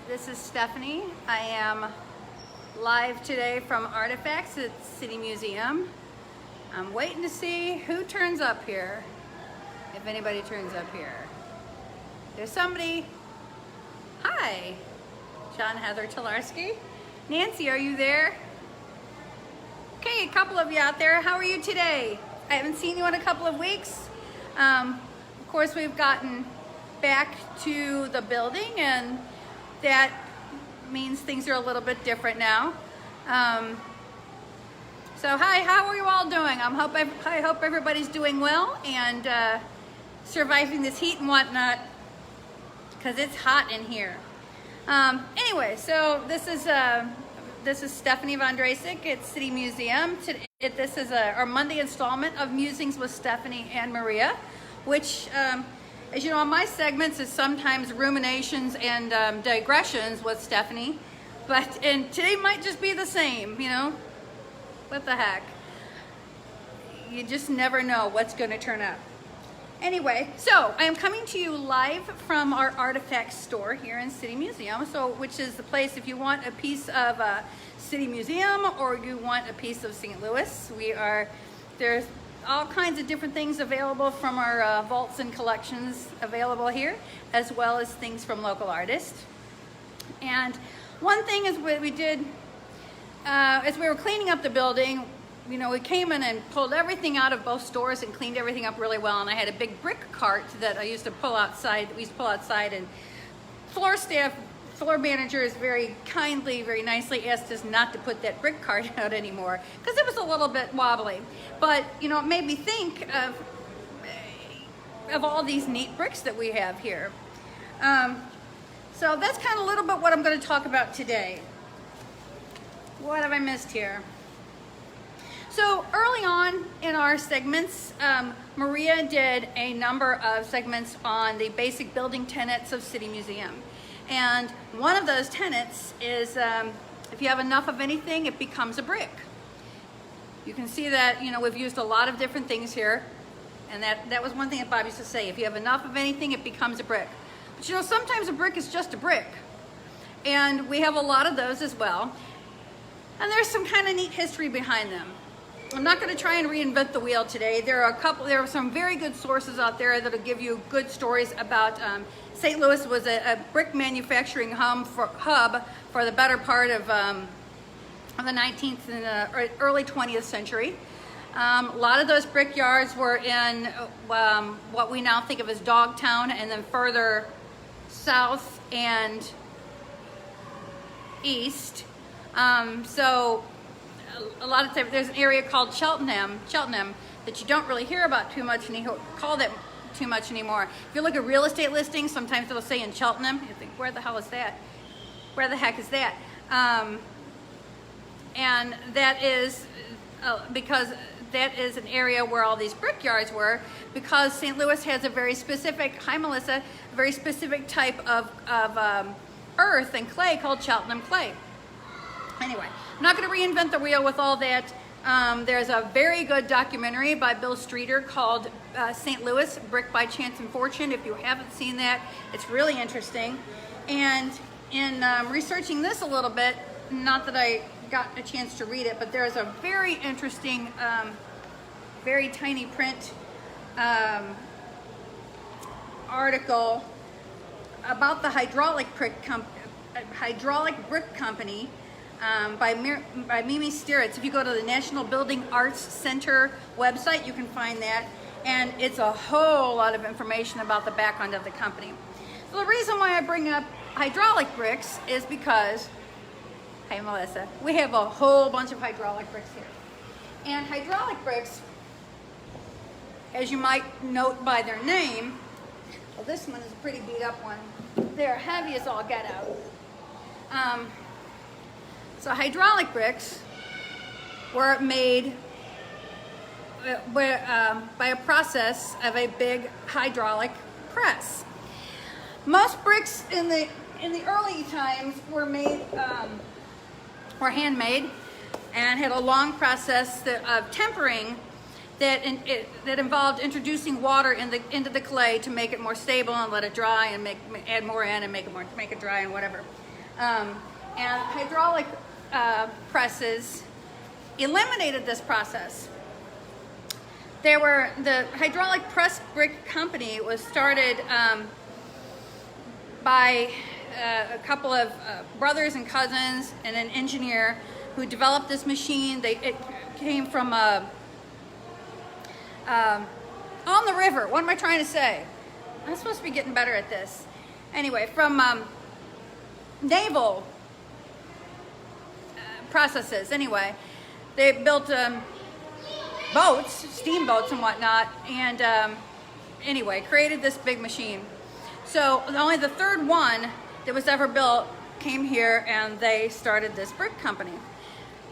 This is Stephanie. I am live today from Artifacts at City Museum. I'm waiting to see who turns up here, if anybody turns up here. There's somebody. Hi, John Heather Tolarski. Nancy, are you there? Okay, a couple of you out there. How are you today? I haven't seen you in a couple of weeks. Of course, we've gotten back to the building, and that means things are a little bit different now. So hi, how are you all doing? I hope everybody's doing well and surviving this heat and whatnot, because it's hot in here. Anyway, so this is Stephanie Von Drasik at City Museum. This is our Monday installment of Musings with Stephanie and Maria, which, as you know, on my segments is sometimes ruminations and digressions with Stephanie, and today might just be the same, you know, what the heck. You just never know what's going to turn up. Anyway, so I am coming to you live from our Artifacts store here in City Museum, which is the place if you want a piece of City Museum or you want a piece of St. Louis. There's all kinds of different things available from our vaults and collections available here, as well as things from local artists. And one thing is what we did as we were cleaning up the building, you know, we came in and pulled everything out of both stores and cleaned everything up really well. And I had a big brick cart that I used to pull outside. We used to pull outside, and floor managers very kindly, very nicely asked us not to put that brick cart out anymore because it was a little bit wobbly. But, you know, it made me think of all these neat bricks that we have here. So that's kind of a little bit what I'm going to talk about today. What have I missed here? So early on in our segments, Maria did a number of segments on the basic building tenets of City Museum. And one of those tenets is if you have enough of anything, it becomes a brick. You can see that, you know, we've used a lot of different things here. And that was one thing that Bob used to say, if you have enough of anything, it becomes a brick. But you know, sometimes a brick is just a brick. And we have a lot of those as well. And there's some kind of neat history behind them. I'm not going to try and reinvent the wheel today. There are some very good sources out there that'll give you good stories about St. Louis was a brick manufacturing hub for the better part of the 19th and early 20th century. A lot of those brick yards were in what we now think of as Dogtown, and then further south and east. So a lot of times there's an area called Cheltenham that you don't really hear about too much anymore. If you look at real estate listings, sometimes it'll say in Cheltenham. You think, where the hell is that? Where the heck is that? And that is because that is an area where all these brickyards were, because St. Louis has a very specific, hi Melissa, a very specific type of earth and clay called Cheltenham clay. Anyway, I'm not going to reinvent the wheel with all that. There's a very good documentary by Bill Streeter called St. Louis, Brick by Chance and Fortune. If you haven't seen that, it's really interesting. And in researching this a little bit, not that I got a chance to read it, but there's a very interesting, very tiny print article about the hydraulic brick company by Mimi Stieritz. If you go to the National Building Arts Center website, you can find that, and it's a whole lot of information about the background of the company. So the reason why I bring up hydraulic bricks is because, hey Melissa, we have a whole bunch of hydraulic bricks here. And hydraulic bricks, as you might note by their name, well, this one is a pretty beat up one. They're heavy as all get out. So hydraulic bricks were made by a process of a big hydraulic press. Most bricks in the early times were handmade and had a long process of tempering that involved introducing water into the clay to make it more stable and let it dry and add more in and make it dry and whatever. And hydraulic presses eliminated this process. The hydraulic press brick company was started by a couple of brothers and cousins and an engineer who developed this machine. It came from on the river. What am I trying to say? I'm supposed to be getting better at this. Anyway, from naval processes. Anyway, they built boats, steamboats and whatnot, and anyway, created this big machine. So only the third one that was ever built came here, and they started this brick company.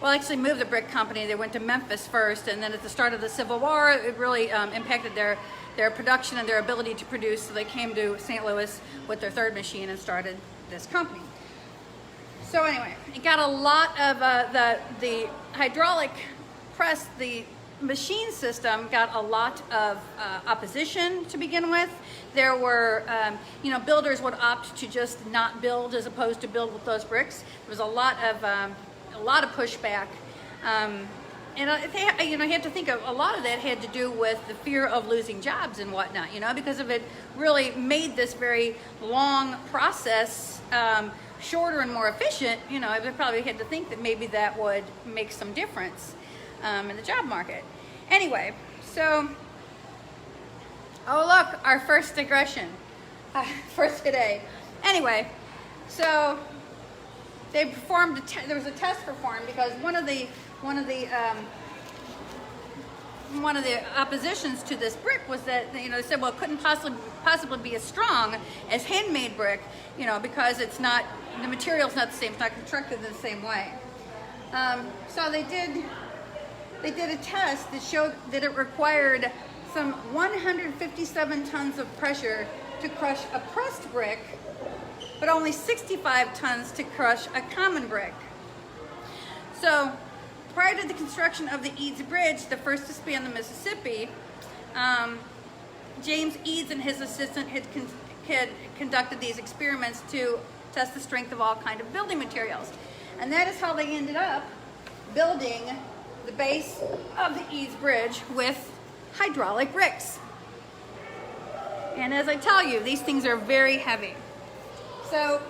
Well, actually moved the brick company. They went to Memphis first, and then at the start of the Civil War, it really impacted their production and their ability to produce, so they came to St. Louis with their third machine and started this company. So anyway, it got a lot of the hydraulic press, the machine system got a lot of opposition to begin with. There were, builders would opt to just not build as opposed to build with those bricks. There was a lot of pushback, and you have to think of a lot of that had to do with the fear of losing jobs and whatnot. Because of it really made this very long process shorter and more efficient. They probably had to think that maybe that would make some difference in the job market. Anyway, so, oh look, our first digression for today. Anyway, so they performed, there was a test performed because one of the oppositions to this brick was that, they said, well, it couldn't possibly be as strong as handmade brick, because it's not, the material's not the same, it's not constructed in the same way. So they did a test that showed that it required some 157 tons of pressure to crush a pressed brick, but only 65 tons to crush a common brick. So prior to the construction of the Eads Bridge, the first to span the Mississippi, James Eads and his assistant had conducted these experiments to test the strength of all kinds of building materials. And that is how they ended up building the base of the Eads Bridge with hydraulic bricks. And as I tell you, these things are very heavy. So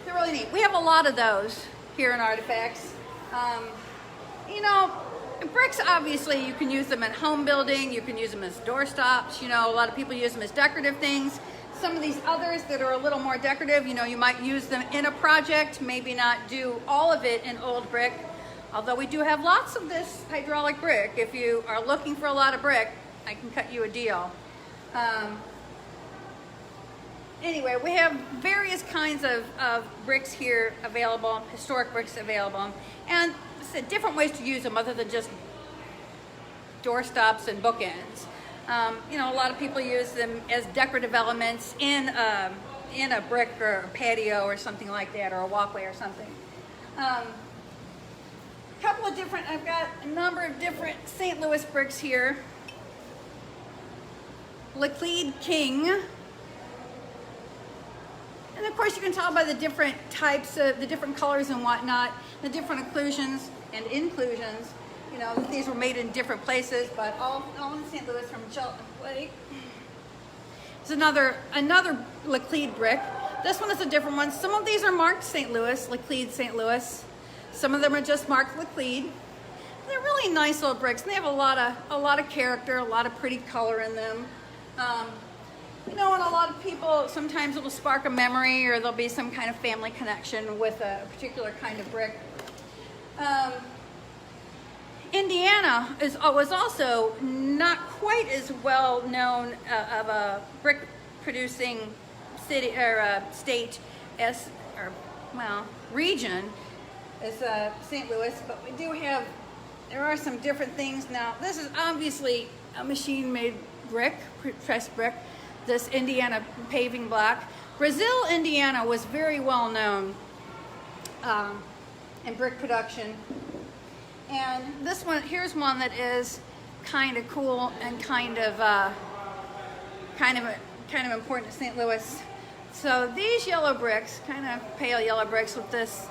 they're really neat. We have a lot of those here in Artifacts. Bricks, obviously, you can use them in home building. You can use them as doorstops. A lot of people use them as decorative things. Some of these others that are a little more decorative, you might use them in a project, maybe not do all of it in old brick. Although we do have lots of this hydraulic brick. If you are looking for a lot of brick, I can cut you a deal. Anyway, we have various kinds of bricks here available, historic bricks available, and different ways to use them other than just doorstops and bookends. A lot of people use them as decorative elements in a brick or a patio or something like that, or a walkway or something. I've got a number of different St. Louis bricks here. Laclede King. And of course you can tell by the different types of, the different colors and whatnot, the different occlusions and inclusions. These were made in different places, but all in St. Louis from Cheltenham Lake. There's another Laclede brick. This one is a different one. Some of these are marked St. Louis, Laclede St. Louis. Some of them are just marked Laclede. They're really nice little bricks, and they have a lot of character, a lot of pretty color in them. And a lot of people, sometimes it will spark a memory, or there'll be some kind of family connection with a particular kind of brick. Indiana was also not quite as well known of a brick producing city or state as, region as St. Louis, but we do have, there are some different things. Now, this is obviously a machine-made brick, pressed brick, this Indiana paving block. Brazil, Indiana was very well known in brick production. And this one, here's one that is kind of cool and kind of important to St. Louis. So these yellow bricks, kind of pale yellow bricks with this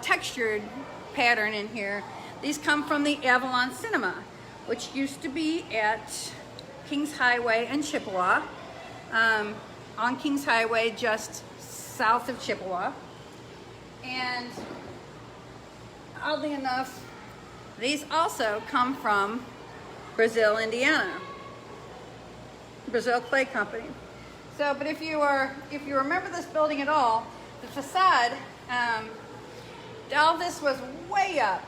textured pattern in here. These come from the Avalon Cinema, which used to be at Kings Highway in Chippewa, on Kings Highway just south of Chippewa. And oddly enough, these also come from Brazil, Indiana. Brazil Clay Company. So, but if you remember this building at all, the facade, all this was way up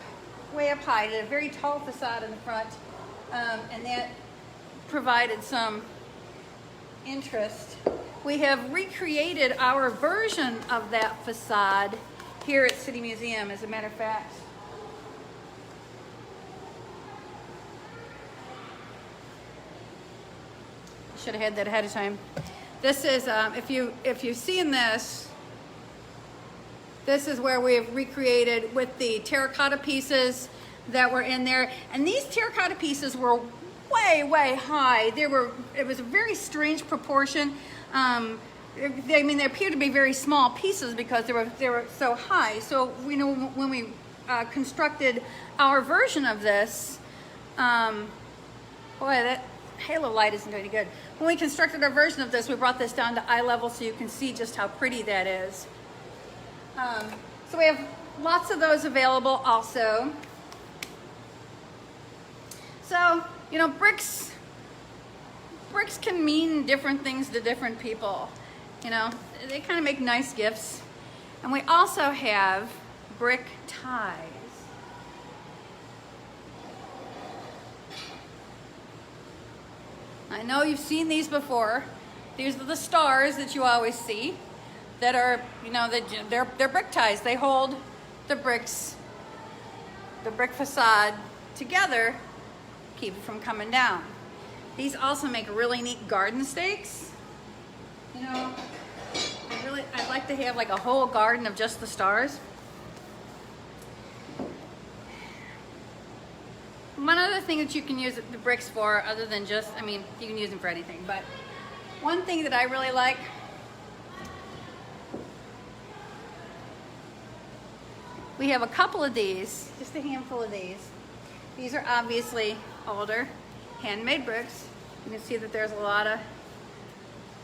high. It had a very tall facade in the front, and that provided some interest. We have recreated our version of that facade here at City Museum, as a matter of fact. Should have had that ahead of time. This is, if you've seen this, this is where we've recreated with the terracotta pieces that were in there. And these terracotta pieces were way high. It was a very strange proportion. They appeared to be very small pieces because they were so high. So we know when we constructed our version of this, boy, that halo light isn't doing any good. When we constructed our version of this, we brought this down to eye level so you can see just how pretty that is. So we have lots of those available also. So, you know, bricks can mean different things to different people. You know, they kind of make nice gifts. And we also have brick ties. I know you've seen these before. These are the stars that you always see that are, you know, they're brick ties. They hold the bricks, the brick facade together, keep it from coming down. These also make really neat garden stakes. You know, I'd like to have like a whole garden of just the stars. One other thing that you can use the bricks for, other than just, I mean, you can use them for anything, but one thing that I really like, we have a couple of these, just a handful of these. These are obviously older, handmade bricks. You can see that there's a lot of,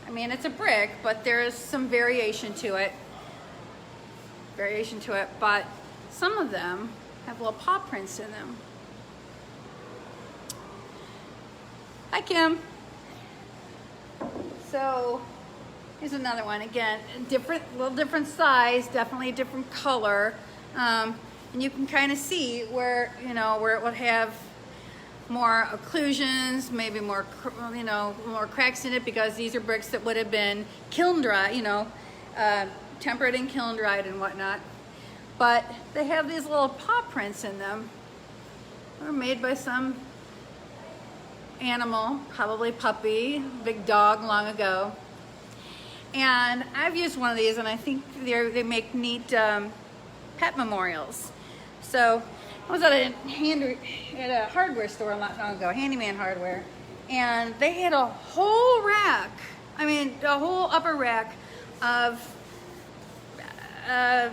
I mean, it's a brick, but there is some variation to it. But some of them have little paw prints in them. Hi, Kim. So here's another one. Again, little different size, definitely a different color. And you can kind of see where, you know, where it would have more occlusions, maybe more, you know, more cracks in it, because these are bricks that would have been kiln dry, you know, tempered and kiln dried and whatnot. But they have these little paw prints in them. They were made by some animal, probably puppy, big dog long ago. And I've used one of these, and I think they make neat pet memorials. So I was at a hardware store not long ago, Handyman Hardware, and they had a whole rack, I mean a whole upper rack of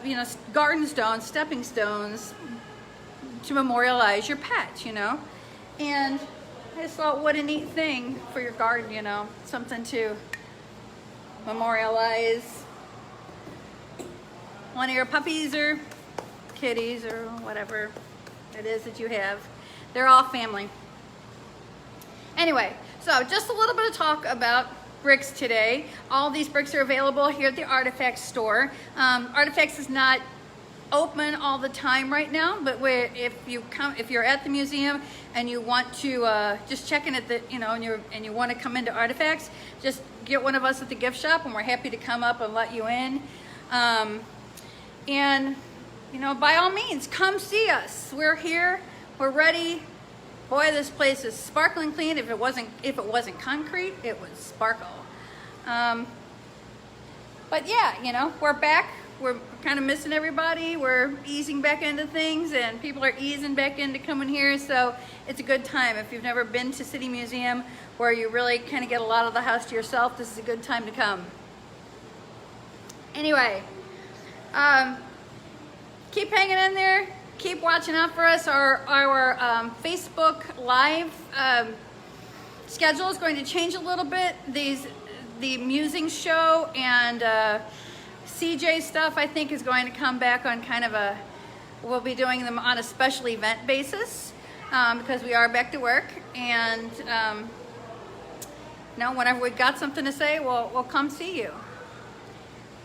you know, garden stones, stepping stones to memorialize your pet, you know. And I just thought, what a neat thing for your garden, you know, something to memorialize one of your puppies or kitties or whatever it is that you have. They're all family. Anyway, so just a little bit of talk about bricks today. All these bricks are available here at the Artifacts store. Artifacts is not open all the time right now, but if you're at the museum and you want to just check in at the, you know, and you want to come into Artifacts, just get one of us at the gift shop, and we're happy to come up and let you in. And you know, by all means, come see us. We're here. We're ready. Boy, this place is sparkling clean. If it wasn't concrete, it would sparkle. But yeah, you know, we're back we're kind of missing everybody. We're easing back into things, and people are easing back into coming here, so it's a good time. If you've never been to City Museum, where you really kind of get a lot of the house to yourself, this is a good time to come. Anyway, keep hanging in there. Keep watching out for us. Our Facebook Live schedule is going to change a little bit. The Musings show and CJ stuff, I think, is going to come back on kind of a, we'll be doing them on a special event basis because we are back to work. And whenever we've got something to say, we'll come see you.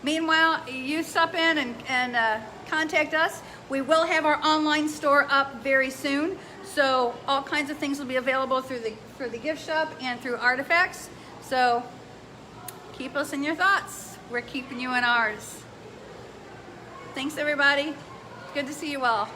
Meanwhile, you sup in and contact us. We will have our online store up very soon, so all kinds of things will be available through the gift shop and through Artifacts. So keep us in your thoughts. We're keeping you in ours. Thanks, everybody. Good to see you all.